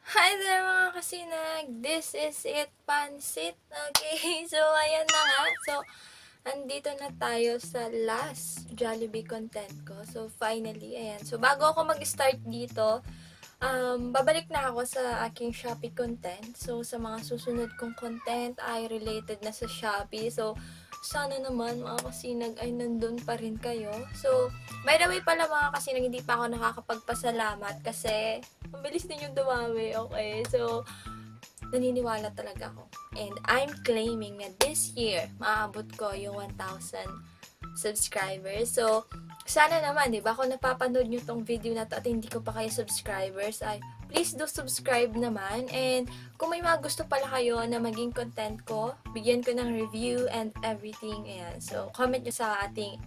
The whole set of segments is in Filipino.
Hi there mga kasinag! This is it, Pansit. Okay, so ayan na nga. So, andito na tayo sa last Jollibee content ko. So, finally, ayan. So, bago ako mag-start dito, babalik na ako sa aking Shopee content. So, sa mga susunod kong content ay related na sa Shopee. So, sana naman mga kasinag ay nandun pa rin kayo. So, by the way pala mga kasinag, hindi pa ako nakakapagpasalamat kasi ang bilis din yung dumami, okay? So, naniniwala talaga ako. And I'm claiming na this year, maaabot ko yung 1,000 subscribers. So, sana naman, di ba, kung napapanood nyo tong video na to at hindi ko pa kayo subscribers, ay please do subscribe naman. And kung may mga gusto pala kayo na maging content ko, bigyan ko ng review and everything. Ayan. So, comment nyo sa ating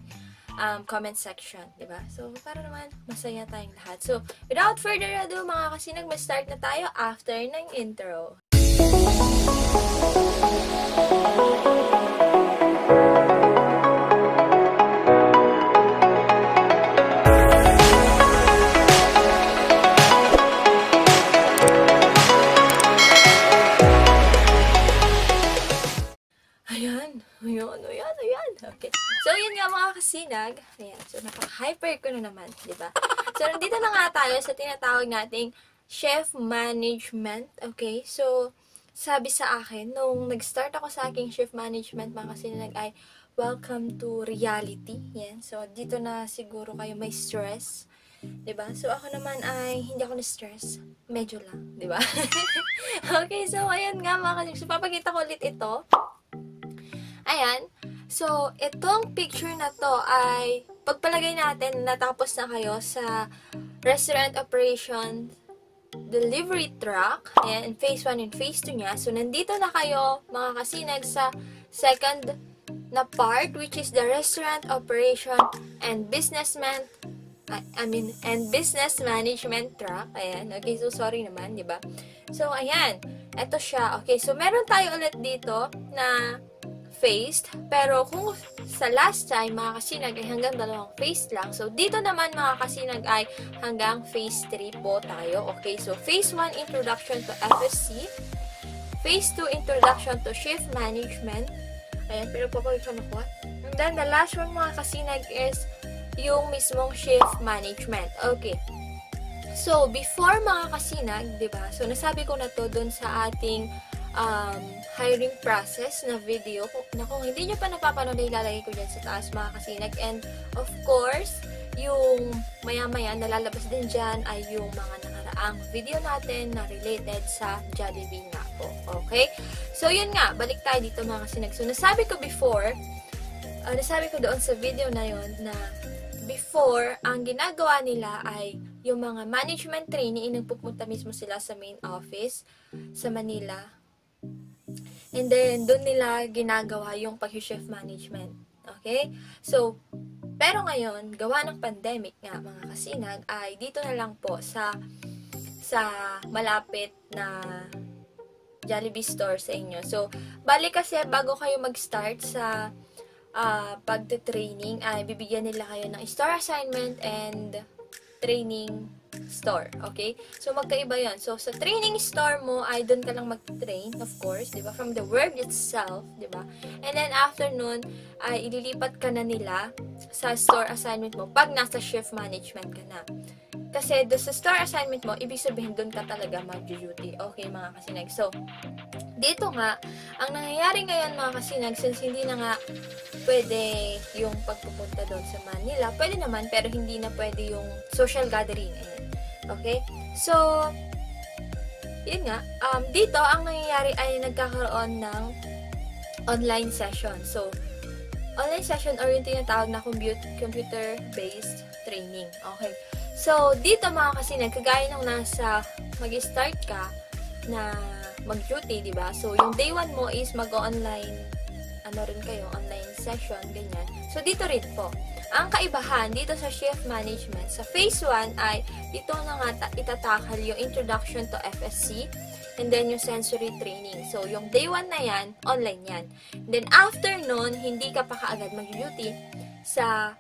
comment section, di ba? So, para naman masaya tayong lahat. So, without further ado, mga kasinag, mag-start na tayo after ng intro. Ayan. Okay. So, yun nga mga kasinag. Ayan. So, napaka-hyper ko na naman, di ba? So, nandito na nga tayo sa tinatawag nating chef management. Okay? So, sabi sa akin, nung nag-start ako sa aking chef management, mga kasinag, ay welcome to reality. Yan. So, dito na siguro kayo may stress. 'Di ba? So ako naman ay hindi ako na-stress. Medyo lang, 'di ba? Okay, so ayan nga mga kasinag. So, papakita ko ulit ito. Ayan. So, itong picture na to ay pagpalagay natin natapos na kayo sa restaurant operation delivery truck. Ayan, phase 1 and phase 2 niya. So, nandito na kayo mga kasinag sa second na part, which is the restaurant operation and business management track. Ayan. Okay, so sorry naman, di ba? So, ayan. Ito siya. Okay, so meron tayo ulit dito na phased. Pero kung sa last time, mga kasinag, ay hanggang 2 phase lang. So, dito naman, mga kasinag, ay hanggang phase 3 po tayo. Okay, so phase 1, introduction to FSC. Phase 2, introduction to shift management. Ayan, pero papakita ko. And then, the last one, mga kasinag, is yung mismong shift management. Okay. So, before mga kasinag, diba? So, nasabi ko na to dun sa ating hiring process na video. Na kung hindi nyo pa napapanood, ilalagay ko dyan sa taas mga kasinag. And, of course, yung maya-maya nalalabas din dyan ay yung mga nakaraang video natin na related sa Jollibee nga po. Okay? So, yun nga. Balik tayo dito mga kasinag. So, nasabi ko before, nasabi ko doon sa video na yun na before, ang ginagawa nila ay yung mga management trainee, nagpupunta mismo sila sa main office sa Manila. And then, doon nila ginagawa yung pag-chef management. Okay? So, pero ngayon, gawa ng pandemic nga, mga kasinag, ay dito na lang po sa malapit na Jollibee store sa inyo. So, bali kasi bago kayo mag-start sa pagte-training ay bibigyan nila kayo ng store assignment and training store, okay? So, magkaiba yon. So, sa training store mo ay doon ka lang mag-train, of course, di ba? From the work itself, di ba? And then, after nun, ay ililipat ka na nila sa store assignment mo pag nasa shift management ka na. Kasi doon sa store assignment mo, ibig sabihin doon ka talaga mag-duty. Okay, mga kasinag. So, dito nga, ang nangyayari ngayon mga kasinag, since hindi na nga pwede yung pagpupunta doon sa Manila, pwede naman, pero hindi na pwede yung social gathering. Okay? So, yun nga, dito ang nangyayari ay nagkakaroon ng online session. So, online session or yung tinatawag na computer-based training. Okay? So, dito mga kasinag, kagaya nung nasa mag-start ka na mag-duty, di ba? So, yung day 1 mo is mag-online, online session, ganyan. So, dito rin po. Ang kaibahan dito sa shift management, sa phase 1 ay dito na nga itatakal yung introduction to FSC and then yung sensory training. So, yung day 1 na yan, online yan. And then, after nun, hindi ka pa kaagad mag-duty sa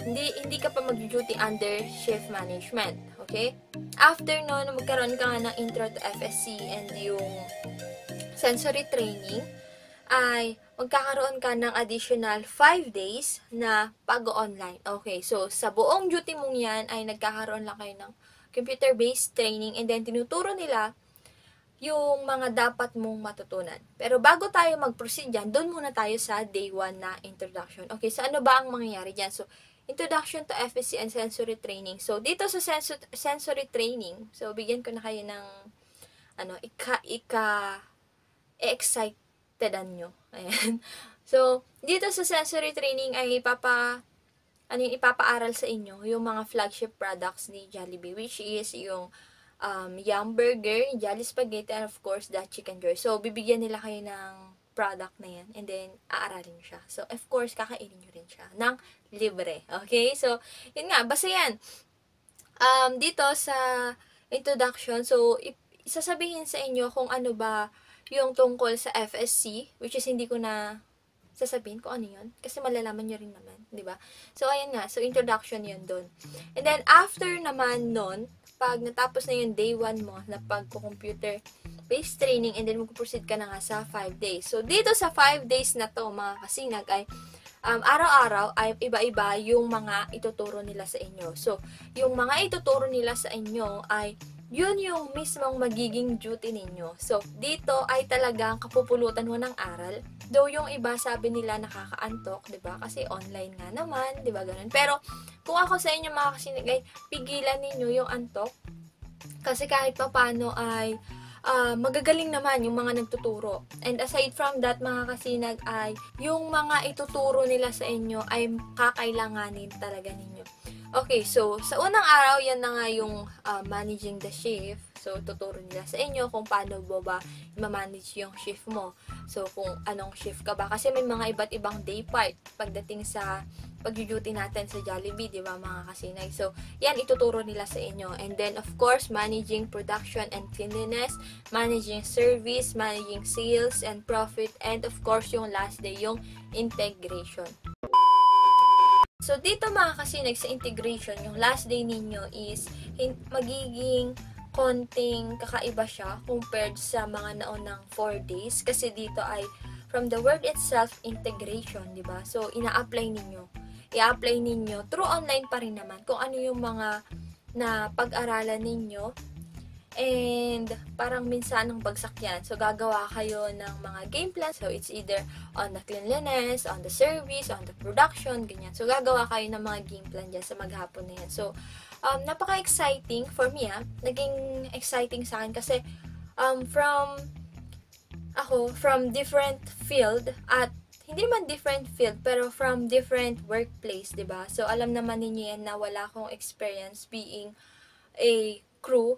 hindi ka pa mag-duty under shift management. Okay? After nun, magkaroon ka nga ng intro to FSC and yung sensory training, ay magkakaroon ka ng additional 5 days na pag-online. Okay, so sa buong duty mong yan ay nagkakaroon lang kayo ng computer-based training and then tinuturo nila yung mga dapat mong matutunan. Pero bago tayo mag-proceed dyan, doon muna tayo sa day 1 na introduction. Okay, so ano ba ang mangyayari dyan? So, introduction to FSC and sensory training. So, dito sa sensory training, so bigyan ko na kayo ng excitedan nyo. Ayan. So, dito sa sensory training ay ipapaaral sa inyo yung mga flagship products ni Jollibee, which is yung Yum Burger, Jolly Spaghetti, and of course, the Chicken Joy. So, bibigyan nila kayo ng product na yan, and then, aaralin siya. So, of course, kakainin nyo rin siya ng libre. Okay? So, yun nga, basta yan. Dito sa introduction, so, isasabihin sa inyo kung ano ba yung tungkol sa FSC, which is hindi ko na sasabihin kung ano yun, kasi malalaman nyo rin naman, di ba? So, ayan nga, so introduction yun dun. And then, after naman nun, pag natapos na yung day 1 mo na pag-computer-based training, and then mag-proceed ka na nga sa 5 days. So, dito sa 5 days na to, mga kasinag, ay araw-araw ay iba-iba yung mga ituturo nila sa inyo. So, yung mga ituturo nila sa inyo ay yun yung mismong magiging duty ninyo. So, dito ay talagang kapupulutan mo ng aral. Though yung iba sabi nila nakakaantok, 'di ba? Kasi online nga naman, 'di ba? Ganun. Pero kung ako sa inyo mga kasinig ay pigilan ninyo yung antok. Kasi kahit papaano ay magagaling naman yung mga nagtuturo. And aside from that, mga kasinag, ay yung mga ituturo nila sa inyo ay kakailanganin talaga ninyo. Okay, so sa unang araw, yan na nga yung managing the shift. So, tuturo nila sa inyo kung paano ba ma-manage yung shift mo. So, kung anong shift ka ba. Kasi may mga iba't ibang day part pagdating sa pag-duty natin sa Jollibee, di ba mga kasinay? So, yan ituturo nila sa inyo. And then, of course, managing production and cleanliness, managing service, managing sales and profit, and of course, yung last day, yung integration. So, dito mga kasinag sa integration, yung last day ninyo is magiging konting kakaiba siya compared sa mga naunang 4 days. Kasi dito ay from the word itself, integration, di ba? So, ina-apply ninyo. I-apply ninyo through online pa rin naman kung ano yung mga na pag-aralan ninyo. And parang minsan ng bagsak yan. So, gagawa kayo ng mga game plan. So, it's either on the cleanliness, on the service, on the production, ganyan. So, gagawa kayo ng mga game plan dyan sa maghapon na yan. So, napaka-exciting for me, naging exciting sa akin kasi from different field at hindi naman different field pero from different workplace, 'di ba? So alam naman ninyo yan na wala akong experience being a crew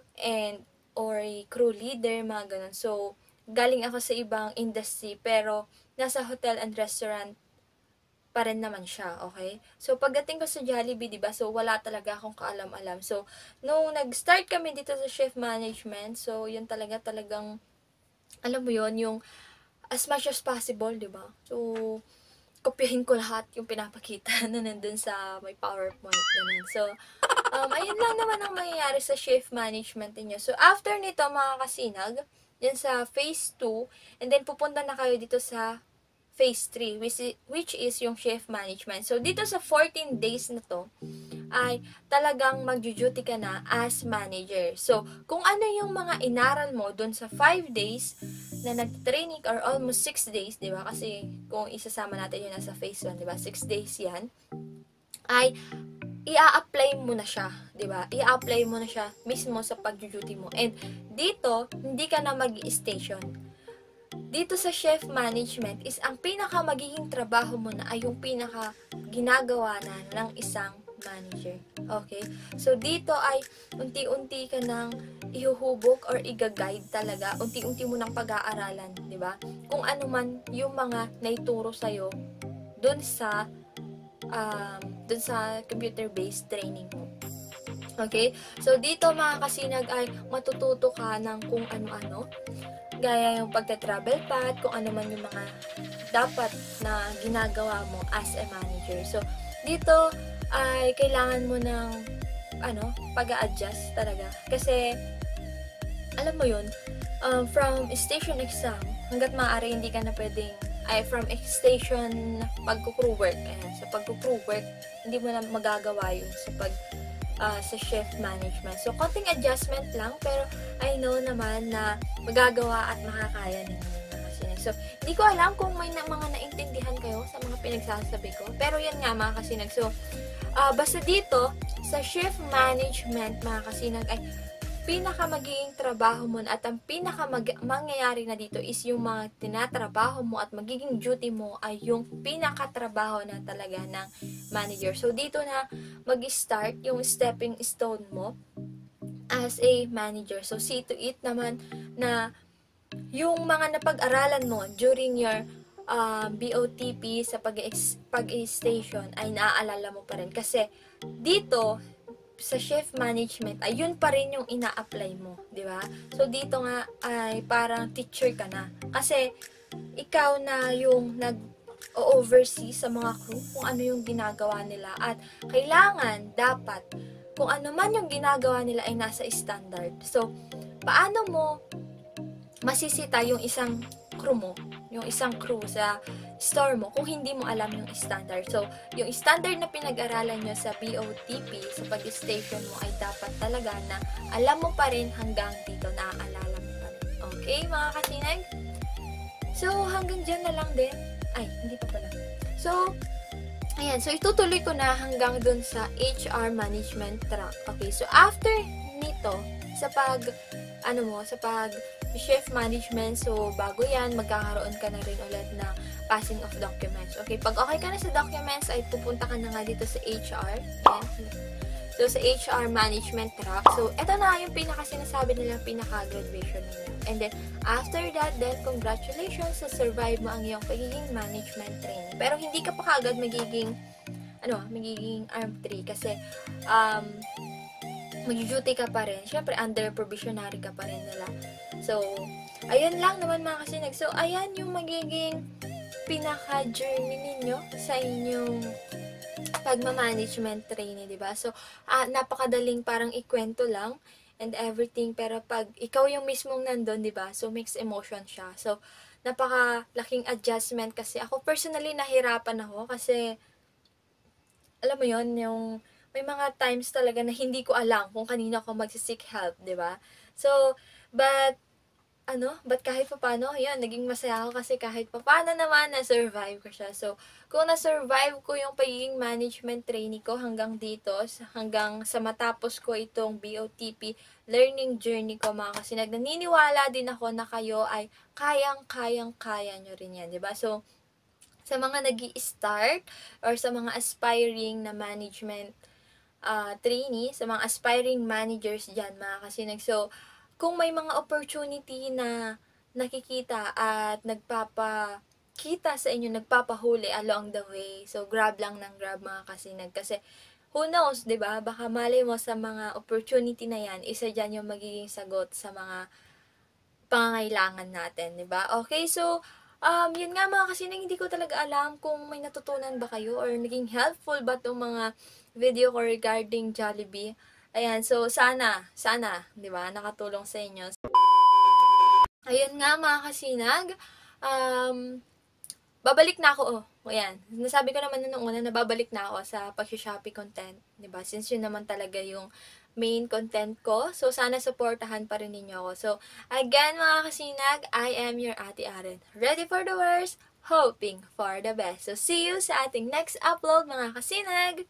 or a crew leader, mga ganun. So galing ako sa ibang industry pero nasa hotel and restaurant pa rin naman siya, okay? So, pagdating ko sa Jollibee, diba? So, wala talaga akong kaalam-alam. So, nung nag-start kami dito sa shift management, so, yun talagang, alam mo yun, yung as much as possible, diba? So, kopyahin ko lahat yung pinapakita na nandun sa may PowerPoint. Ganun. So, ayun lang naman ang mangyayari sa shift management niyo. So, after nito, mga kasinag, yan sa phase 2, and then pupunta na kayo dito sa phase 3, which is yung shift management. So, dito sa 14 days na to, ay talagang mag-duty ka na as manager. So, kung ano yung mga inaral mo dun sa 5 days na nag-training or almost 6 days, di ba? Kasi kung isasama natin yun nasa phase 1, di ba? 6 days yan, ay i-apply mo na siya, di ba? I-apply mo na siya mismo sa pag-duty mo. And dito, hindi ka na mag-station. Dito sa shift management is ang pinaka magiging trabaho mo na ay yung pinaka ginagawa na ng isang manager. Okay? So, dito ay unti-unti ka nang ihuhubog or iga-guide talaga. Unti-unti mo nang pag-aaralan, di ba? Kung ano man yung mga naituro sa'yo dun sa computer-based training mo. Okay? So, dito mga kasinag ay matututo ka ng kung ano-ano. Gaya yung pagta-travel path, kung ano man yung mga dapat na ginagawa mo as a manager. So, dito ay kailangan mo ng pag-a-adjust talaga. Kasi, alam mo yun, from station exam, hanggat maaari hindi ka na pwedeng, from station pag-crew work, sa pag-crew work, hindi mo na magagawa yun sa shift management. So, konting adjustment lang, pero I know naman na magagawa at makakaya ninyo mga kasinag. So, hindi ko alam kung may mga naintindihan kayo sa mga pinagsasabi ko, pero yan nga mga kasinag. So, basta dito, sa shift management mga kasinag, ay pinaka magiging trabaho mo at ang pinaka mangyayari na dito is yung mga tinatrabaho mo at magiging duty mo ay yung pinakatrabaho na talaga ng manager. So, dito na mag-start yung stepping stone mo as a manager. So, see to it naman na yung mga napag-aralan mo during your BOTP sa pag-station ay naaalala mo pa rin. Kasi dito, sa shift management, ay yun pa rin yung ina-apply mo, di ba? So, dito nga ay parang teacher ka na. Kasi, ikaw na yung nag-oversee sa mga crew kung ano yung ginagawa nila. At kailangan, dapat, kung ano man yung ginagawa nila ay nasa standard. So, paano mo masisita yung isang crew mo, yung isang crew sa store mo kung hindi mo alam yung standard. So, yung standard na pinag-aralan nyo sa BOTP, sa pag-station mo ay dapat talaga na alam mo pa rin hanggang dito, naaalala mo pa rin. Okay, mga kasinag? So, hanggang dyan na lang din. Ay, hindi pa pala. So, ayan. So, itutuloy ko na hanggang dun sa HR management track. Okay, so after nito, sa shift management, so bago yan, magkakaroon ka na rin ulit na passing of documents. Okay, pag okay ka na sa documents, ay pupunta ka na nga dito sa HR. Ayan. So, sa HR management track. So, eto na yung pinaka-sinasabi nila, pinaka-graduation nila. And then, after that, then, congratulations sa survive mo ang iyong pagiging management training. Pero, hindi ka pa kagad magiging ARM 3 kasi, mag-duty ka pa rin. Siyempre, under probationary ka pa rin nila. So, ayun lang naman mga kasinag. So, ayan yung magiging pinaka-journey ninyo sa inyong pagma-management training, diba? So, napakadaling parang ikwento lang and everything. Pero pag ikaw yung mismong nandun, diba? So, mixed emotion siya. So, napakalaking adjustment kasi ako personally nahirapan ako kasi alam mo yon yung may mga times talaga na hindi ko alam kung kanino ako mag-seek help, di ba? So, but kahit paano, yun, naging masaya ako kasi kahit paano naman, na-survive ko siya. So, kung na-survive ko yung pagiging management trainee ko hanggang dito, hanggang sa matapos ko itong BOTP learning journey ko, mga kasinag, naniniwala din ako na kayo ay kaya nyo rin yan, di ba? So, sa mga nag-i-start or sa mga aspiring na management trainee, sa mga aspiring managers dyan, mga kasinag. So, kung may mga opportunity na nakikita at nagpapakita sa inyo, nagpapahuli along the way, so, grab lang ng grab, mga kasinag. Kasi, who knows, di ba? Baka malay mo sa mga opportunity na yan, isa dyan yung magiging sagot sa mga pangangailangan natin, di ba? Okay, so, yun nga mga kasinag, hindi ko talaga alam kung may natutunan ba kayo or naging helpful ba itong mga video ko regarding Jollibee. Ayan, so sana, di ba, nakatulong sa inyo. Ayun nga mga kasinag, babalik na ako, ayan, nasabi ko naman noong una na babalik na ako sa pag-Shopee content, di ba, since yun naman talaga yung main content ko. So, sana supportahan pa rin ninyo ako. So, again mga kasinag, I am your Ate Aren. Ready for the worst, hoping for the best. So, see you sa ating next upload mga kasinag!